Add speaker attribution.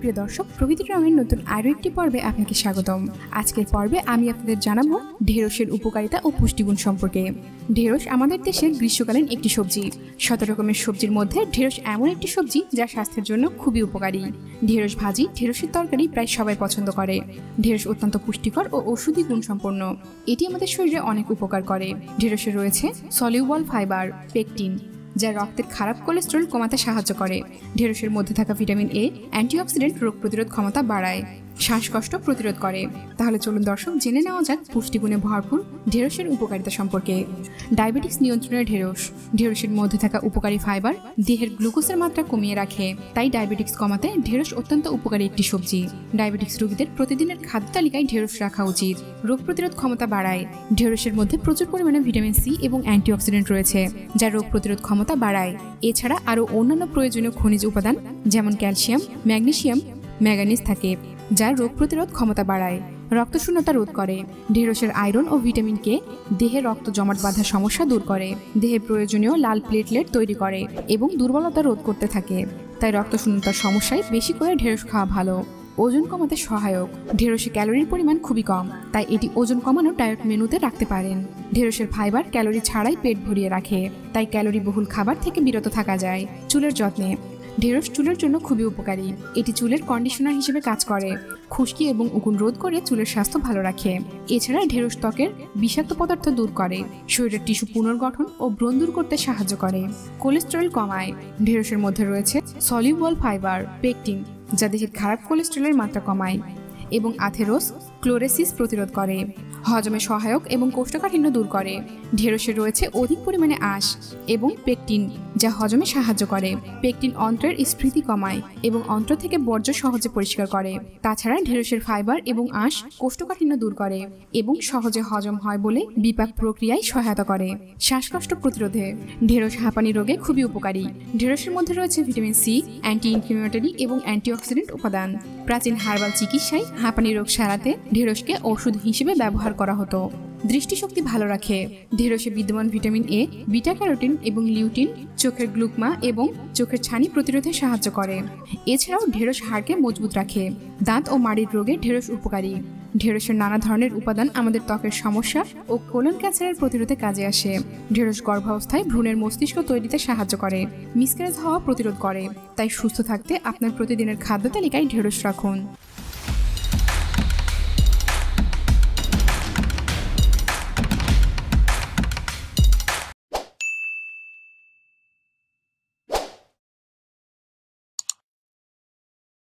Speaker 1: প্রিয় দর্শক, প্রকৃতির রঙের নতুন আরও একটি পর্বে আপনাকে স্বাগতম। আজকের পর্বে আমি আপনাদের জানাবো ঢেঁড়সের উপকারিতা ও পুষ্টিগুণ সম্পর্কে। ঢেঁড়স আমাদের দেশের গ্রীষ্মকালীন একটি সবজি। ১৭ রকমের সবজির মধ্যে ঢেঁড়স এমন একটি সবজি যা স্বাস্থ্যের জন্য খুবই উপকারী। ঢেঁড়স ভাজি, ঢেঁড়সের তরকারি প্রায় সবাই পছন্দ করে। ঢেঁড়স অত্যন্ত পুষ্টিকর ও ঔষধি গুণসম্পন্ন। এটি আমাদের শরীরে অনেক উপকার করে। ঢেঁড়সে রয়েছে সলিউবল ফাইবার, পেকটিন, যা রক্তের খারাপ কোলেস্টেরল কমাতে সাহায্য করে। ঢেঁড়সের মধ্যে থাকা ভিটামিন এ অ্যান্টিঅক্সিডেন্ট রোগ প্রতিরোধ ক্ষমতা বাড়ায়, শ্বাসকষ্ট প্রতিরোধ করে। তাহলে চলুন দর্শক, জেনে নেওয়া যাক পুষ্টিগুণে ভরপুর ঢেঁড়সের উপকারিতা সম্পর্কে। ডায়াবেটিস নিয়ন্ত্রণে ঢেঁড়স। ঢেঁড়সের মধ্যে থাকা উপকারী ফাইবার দেহের গ্লুকোজের মাত্রা কমিয়ে রাখে, তাই ডায়াবেটিস কমাতে ঢেঁড়স অত্যন্ত উপকারী একটি সবজি। ডায়াবেটিস রোগীদের প্রতিদিনের খাদ্য তালিকায় ঢেঁড়স রাখা উচিত। রোগ প্রতিরোধ ক্ষমতা বাড়ায়। ঢেঁড়সের মধ্যে প্রচুর পরিমাণে ভিটামিন সি এবং অ্যান্টিঅক্সিডেন্ট রয়েছে, যা রোগ প্রতিরোধ ক্ষমতা বাড়ায়। এছাড়া আরও অন্যান্য প্রয়োজনীয় খনিজ উপাদান যেমন ক্যালসিয়াম, ম্যাগনেসিয়াম, ম্যাঙ্গানিজ থাকে, যা রোগ প্রতিরোধ ক্ষমতা বাড়ায়। রক্তশূন্যতা রোধ করে। ঢেঁড়সের আয়রন ও ভিটামিন কে দেহে রক্ত জমাট বাঁধার সমস্যা দূর করে, দেহে প্রয়োজনীয় লাল প্লেটলেট তৈরি করে এবং দুর্বলতা রোধ করতে থাকে। তাই রক্তশূন্যতার সমস্যায় বেশি করে ঢেঁড়স খাওয়া ভালো। ওজন কমাতে সহায়ক। ঢেঁড়সে ক্যালোরির পরিমাণ খুবই কম, তাই এটি ওজন কমানোর ডায়েট মেনুতে রাখতে পারেন। ঢেঁড়সের ফাইবার ক্যালোরি ছাড়াই পেট ভরিয়ে রাখে, তাই ক্যালোরি বহুল খাবার থেকে বিরত থাকা যায়। চুলের যত্নে ঢেঁড়স চুলের জন্য খুবই উপকারী। এটি চুলের কন্ডিশনার হিসেবে কাজ করে, খুশকি এবং উকুন রোধ করে চুলের স্বাস্থ্য ভালো রাখে। এছাড়া ঢেঁড়স ত্বকের বিষাক্ত পদার্থ দূর করে, শরীরের টিস্যু পুনর্গঠন ও ব্রণ দূর করতে সাহায্য করে। কোলেস্টেরল কমায়। ঢেঁড়সের মধ্যে রয়েছে সলিউবল ফাইবার, পেকটিন, যা দেহের খারাপ কোলেস্টেরলের মাত্রা কমায় এবং আথেরোস্ক্লেরোসিস প্রতিরোধ করে। হজমে সহায়ক এবং কোষ্ঠকাঠিন্য দূর করে। ঢেঁড়সে রয়েছে অধিক পরিমাণে আঁশ এবং পেকটিন, যা হজমে সাহায্য করে। পেকটিন অন্ত্রের স্ফীতি কমায় এবং অন্ত্র থেকে বর্জ্য সহজে পরিষ্কার করে। তাছাড়া ঢেঁড়সের ফাইবার এবং আঁশ কোষ্ঠকাঠিন্য দূর করে এবং সহজে হজম হয় বলে বিপাক প্রক্রিয়ায় সহায়তা করে। শ্বাসকষ্ট প্রতিরোধে ঢেঁড়স হাঁপানি রোগে খুবই উপকারী। ঢেঁড়সের মধ্যে রয়েছে ভিটামিন সি, অ্যান্টি ইনফ্লেমেটরি এবং অ্যান্টিঅক্সিডেন্ট উপাদান। প্রাচীন হার্বাল চিকিৎসায় হাঁপানি রোগ সারাতে ঢেঁড়সকে ওষুধ হিসেবে ব্যবহার করা হতো। দৃষ্টিশক্তি ভালো রাখে। ঢেঁড়সে বিদ্যমান ভিটামিন এ, বিটা ক্যারোটিন এবং লিউটিন চোখের গ্লুকমা এবং চোখের ছানি প্রতিরোধে সাহায্য করে। এছাড়াও ঢেঁড়স হাড়কে মজবুত রাখে। দাঁত ও মাড়ির রোগে ঢেঁড়স উপকারী। ঢেঁড়সের নানা ধরনের উপাদান আমাদের ত্বকের সমস্যা ও কোলন ক্যান্সারের প্রতিরোধে কাজে আসে। ঢেঁড়স গর্ভাবস্থায় ভ্রূণের মস্তিষ্ক তৈরিতে সাহায্য করে, মিসক্যারেজ হওয়া প্রতিরোধ করে। তাই সুস্থ থাকতে আপনার প্রতিদিনের খাদ্য তালিকায় ঢেঁড়স রাখুন।